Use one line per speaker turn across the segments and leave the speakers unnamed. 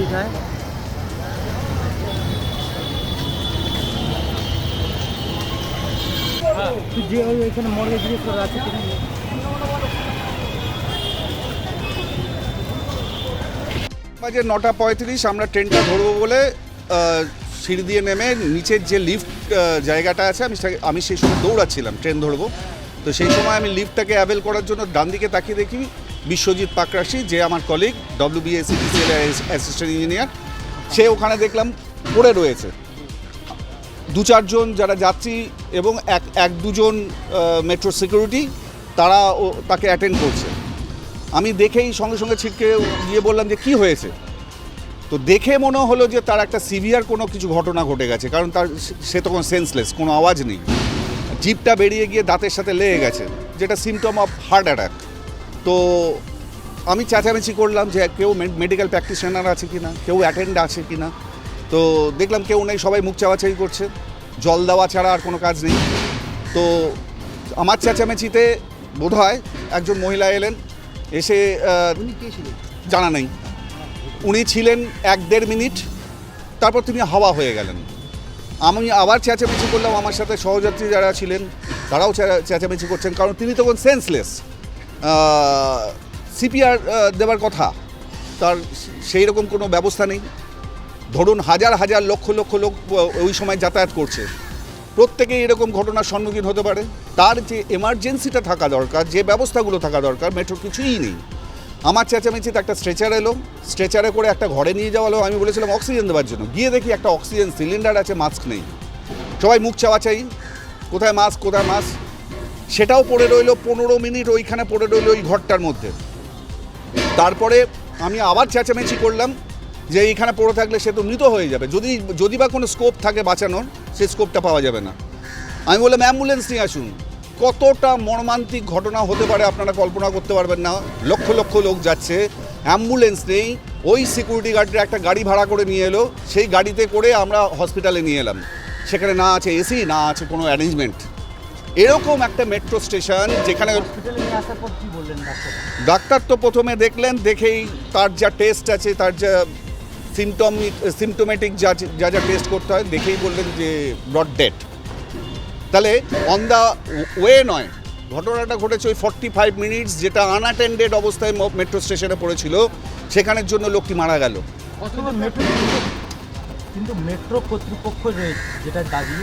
लिखा है। যে এখানে মর্গে জিজ্ঞেস করা আছে কিনা।
বাজে 9:35 আমরা ট্রেনটা ধরবো বলে সিঁড়ি দিয়ে নেমে নিচের যে লিফট জায়গাটা আছে আমি সেই সময় দৌড়াচ্ছিলাম ট্রেন ধরবো। তো সেই সময় আমি লিফটটাকে অ্যাভেল করার জন্য ডান দিকে তাকিয়ে দেখি বিশ্বজিৎ পাকরাশি, যে আমার কলিগ WBSETCL অ্যাসিস্ট্যান্ট ইঞ্জিনিয়ার, সে ওখানে দেখলাম পড়ে রয়েছে। 2-4 জন যারা যাত্রী এবং এক দুজন মেট্রো সিকিউরিটি তারা তাকে অ্যাটেন্ড করছে। আমি দেখেই সঙ্গে সঙ্গে ছিটকে গিয়ে বললাম যে কি হয়েছে। তো দেখে মনে হলো যে তার একটা সিভিয়ার কোনো কিছু ঘটনা ঘটে গেছে, কারণ সে তখন সেন্সলেস, কোনো আওয়াজ নেই, জিভটা বেরিয়ে গিয়ে দাঁতের সাথে লেগে গেছে, যেটা সিমটম অফ হার্ট অ্যাটাক। তো আমি চেঁচামেচি করলাম যে কেউ মেডিকেল প্র্যাকটিশনার আছে কি না, কেউ অ্যাটেন্ড আছে কি না। তো দেখলাম কেউ নেই, সবাই মুখ চাওয়াচাই করছে, জল দেওয়া ছাড়া আর কোনো কাজ নেই। তো আমার চেঁচামেচিতে বোধহয় একজন মহিলা এলেন, এসে জানা নেই, উনি ছিলেন 1-1.5 মিনিট, তারপর তিনি হাওয়া হয়ে গেলেন। আমি আবার চেঁচামেচি করলাম, আমার সাথে সহযাত্রী যারা ছিলেন তারাও চেঁচামেচি করছেন, কারণ তিনি তখন সেন্সলেস। সিপিআর দেওয়ার কথা, তার সেই রকম কোনো ব্যবস্থা নেই। ধরুন হাজার হাজার লক্ষ লক্ষ লোক ওই সময় যাতায়াত করছে, প্রত্যেকেই এরকম ঘটনার সম্মুখীন হতে পারে। তার যে এমার্জেন্সিটা থাকা দরকার, যে ব্যবস্থাগুলো থাকা দরকার, মেট্রো কিছুই নেই। আমার চেঁচামেচিতে একটা স্ট্রেচার এলো, স্ট্রেচারে করে একটা ঘরে নিয়ে যাওয়া হলো। আমি বলেছিলাম অক্সিজেন দেওয়ার জন্য, গিয়ে দেখি একটা অক্সিজেন সিলিন্ডার আছে, মাস্ক নেই। সবাই মুখ চাওয়াচাই, কোথায় মাস্ক কোথায় মাস্ক, সেটাও পড়ে রইলো 15 মিনিট ওইখানে পড়ে রইলো ওই ঘরটার মধ্যে। তারপরে আমি আবার চেঁচামেচি করলাম যে এইখানে পড়ে থাকলে সে তো মৃত হয়ে যাবে, যদি বা কোনো স্কোপ থাকে বাঁচানোর, সেই স্কোপটা পাওয়া যাবে না। আমি বললাম অ্যাম্বুলেন্স নিয়ে আসুন। কতটা মর্মান্তিক ঘটনা হতে পারে আপনারা কল্পনা করতে পারবেন না। লক্ষ লক্ষ লোক যাচ্ছে, অ্যাম্বুলেন্স নেই। ওই সিকিউরিটি গার্ডের একটা গাড়ি ভাড়া করে নিয়ে এলো, সেই গাড়িতে করে আমরা হসপিটালে নিয়ে এলাম। সেখানে না আছে এসি, না আছে কোনো অ্যারেঞ্জমেন্ট। এরকম একটা মেট্রো স্টেশন যেখানে ডাক্তার তো প্রথমে দেখলেন, দেখেই তার যা টেস্ট আছে, তার যা সিমটোমেটিক যা যা টেস্ট করতে হয়, দেখেই বললেন যে ব্রড ডেড। তাহলে অন দ্য ওয়ে নয়, ঘটনাটা ঘটেছে ওই 45 মিনিটস, যেটা আনঅ্যাটেন্ডেড অবস্থায় মেট্রো স্টেশনে পড়েছিল, সেখানের জন্য লোকটি মারা গেল।
কিন্তু মেট্রো কর্তৃপক্ষ যেটা দাবি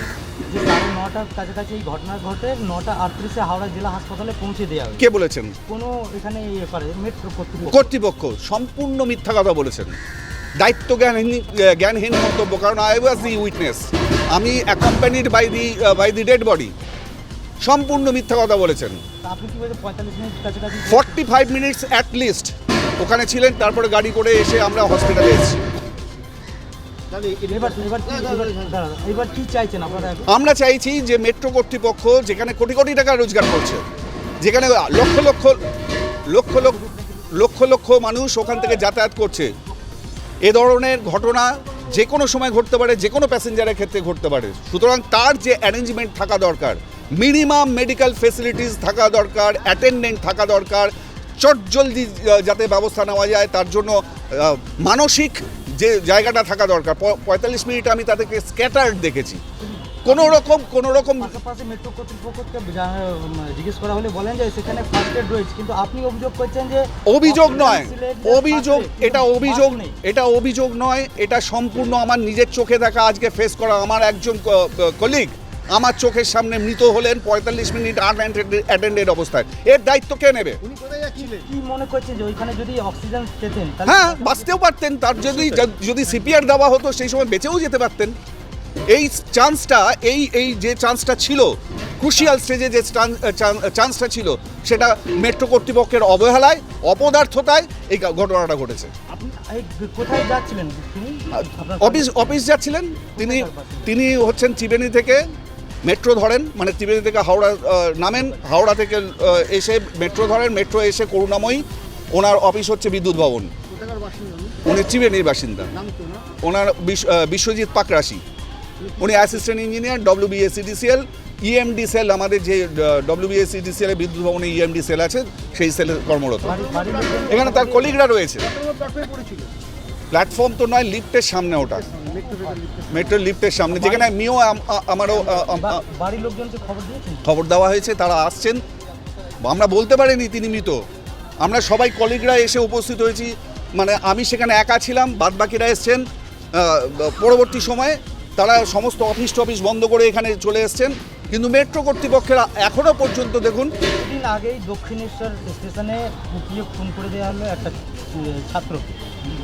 যে 9:30টার কাছাকাছি এই ঘটনা ঘটে, 9:38-এ হাওড়া জেলা হাসপাতালে পৌঁছে দেওয়া হয়।
কে বলেছেন?
কোনো এখানে মেট্রো
কর্তৃপক্ষ সম্পূর্ণ মিথ্যা কথা বলেছেন, দায়িত্ব জ্ঞানহীন মন্তব্য। কারণ আই ওয়াজ দি উইটনেস, আমি accompanied by the dead body. সম্পূর্ণ মিথ্যা কথা বলেছেন।
আপনি কি বলছেন 45 মিনিট কাছাকাছি?
45 মিনিটস অ্যাট লিস্ট ওখানে ছিলেন, তারপরে গাড়ি করে এসে আমরা হসপিটালে এসেছি।
এবার কি চাইছেন আপনারা?
আমরা চাইছি যে মেট্রো কর্তৃপক্ষ, যেখানে কোটি কোটি টাকা রোজগার করছে, যেখানে লক্ষ লক্ষ লক্ষ লক্ষ লক্ষ মানুষ ওখান থেকে যাতায়াত করছে, এ ধরনের ঘটনা যে কোনো সময় ঘটতে পারে, যে কোনো প্যাসেঞ্জারের ক্ষেত্রে ঘটতে পারে। সুতরাং তার যে অ্যারেঞ্জমেন্ট থাকা দরকার, মিনিমাম মেডিকেল ফেসিলিটিস থাকা দরকার, অ্যাটেন্ডেন্ট থাকা দরকার, চটজলদি যাতে ব্যবস্থা নেওয়া যায়, তার জন্য মানসিক যে জায়গাটা থাকা দরকার। 45 মিনিট আমি তাদেরকে স্ক্যাটার্ড দেখেছি। কোনো রকম
পাশাপাশি মেট্রো কর্তৃপক্ষকে জিজ্ঞেস করা হলে বলেন যে সেখানে ফার্স্ট এড রয়েছে, কিন্তু আপনি অভিযোগ করছেন যে
অভিযোগ নয়, এটা অভিযোগ নয়, এটা সম্পূর্ণ আমার নিজের চোখে দেখা, আজকে ফেস করা। আমার একজন কলিগ আমার চোখের সামনে মৃত হলেন 45 মিনিট আনঅ্যাটেন্ডেড অবস্থায়। এর দায়িত্ব কে নেবে?
কি মনে করছেন যে ওইখানে যদি অক্সিজেন পেতেন?
হ্যাঁ, বাঁচতেও পারতেন। তার যদি সিপিআর দেওয়া হতো, সেই সময় বেঁচেও যেতে পারতেন। এই চান্সটা, এই যে চান্সটা ছিল, ক্রুশিয়াল স্টেজে যে চান্সটা ছিল, সেটা মেট্রো কর্তৃপক্ষের অবহেলায়, অপদার্থতায় এই ঘটনাটা ঘটেছে।
কোথায় যাচ্ছিলেন?
অফিস যাচ্ছিলেন। তিনি হচ্ছেন ত্রিবেণী থেকে মেট্রো ধরেন, মানে ত্রিবেণী থেকে হাওড়া নামেন, হাওড়া থেকে এসে মেট্রো ধরেন, মেট্রো এসে করুণাময়ী, ওনার অফিস হচ্ছে বিদ্যুৎ ভবন। উনি ত্রিবেণীর বাসিন্দা। ওনার বিশ্বজিৎ পাকরাশি, উনি assistant engineer WBSETCL EMD cell, আমাদের যে WBSETCL বিদ্যুৎ ভবনে EMD সেল আছে, সেই সেলে কর্মরত। এখানে তার কলিগরা রয়েছে। প্ল্যাটফর্ম তো নয়, লিফটের সামনে ওটা, মেট্রোর লিফটের সামনে, যেখানে আমিও আমারও
বাড়ির লোকজনকে খবর দিয়েছেন?
খবর দেওয়া হয়েছে, তারা আসছেন। আমরা বলতে পারিনি তিনি মৃত, আমরা সবাই কলিগরা এসে উপস্থিত হয়েছি, মানে আমি সেখানে একা ছিলাম, বাদবাকিরা এসছেন পরবর্তী সময়ে, তারা সমস্ত অফিস টফিস বন্ধ করে এখানে চলে এসছেন। কিন্তু মেট্রো কর্তৃপক্ষের এখনও পর্যন্ত দেখুন,
কিছুদিন আগেই দক্ষিণেশ্বর স্টেশনে কুপিয়ে খুন করে দেওয়া হলো একটা ছাত্রকে,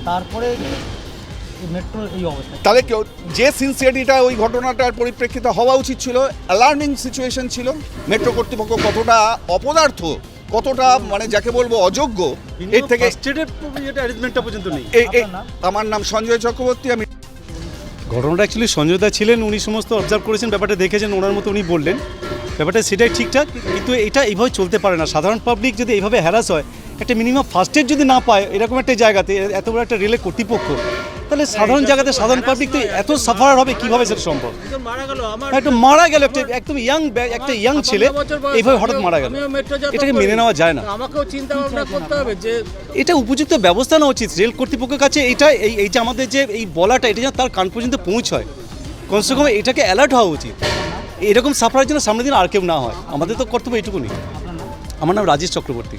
তারপরে মেট্রো এই অবস্থা।
তাহলে কেউ যে সিনসিয়ারিটিটা ওই ঘটনাটার পরিপ্রেক্ষিতে হওয়া উচিত ছিল, অ্যালার্মিং সিচুয়েশন ছিল, মেট্রো কর্তৃপক্ষ কতটা অপদার্থ, কতটা মানে যাকে বলবো অযোগ্য, এর থেকে
অ্যারেঞ্জমেন্টটা পর্যন্ত নেই।
আমার নাম সঞ্জয় চক্রবর্তী, আমি
ঘটনাটা অ্যাকচুয়ালি সঞ্জয় দা ছিলেন, উনি সমস্ত অবজার্ভ করেছেন, ব্যাপারটা দেখেছেন, ওনার মতো উনি বললেন, ব্যাপারটা সেটাই ঠিকঠাক, কিন্তু এটা এইভাবে চলতে পারে না। সাধারণ পাবলিক যদি এইভাবে হ্যারাস হয়, একটা মিনিমাম ফার্স্ট এড যদি না পায় এরকম একটা জায়গাতে, এত বড় একটা রেলের কর্তৃপক্ষ, তাহলে সাধারণ জায়গাতে সাধারণ পাবলিক তো এত সাফার হবে, কিভাবে সেটা সম্ভব? একটা মারা গেল, একটা একদম একটা ইয়াং ছেলে এইভাবে হঠাৎ মারা গেল, এটাকে মেনে নেওয়া যায় না।
আমাকেও চিন্তা ভাবনা করতে হবে যে
এটা উপযুক্ত ব্যবস্থা নেওয়া উচিত রেল কর্তৃপক্ষের কাছে। এটা এই যে আমাদের যে এই বলাটা, এটা যেন তার কান পর্যন্ত পৌঁছয়, কমসে কম এটাকে অ্যালার্ট হওয়া উচিত। এরকম সাফারের জন্য সামনের দিন আর কেউ না হয়, আমাদের তো কর্তব্য এইটুকুনি। আমার নাম রাজেশ চক্রবর্তী।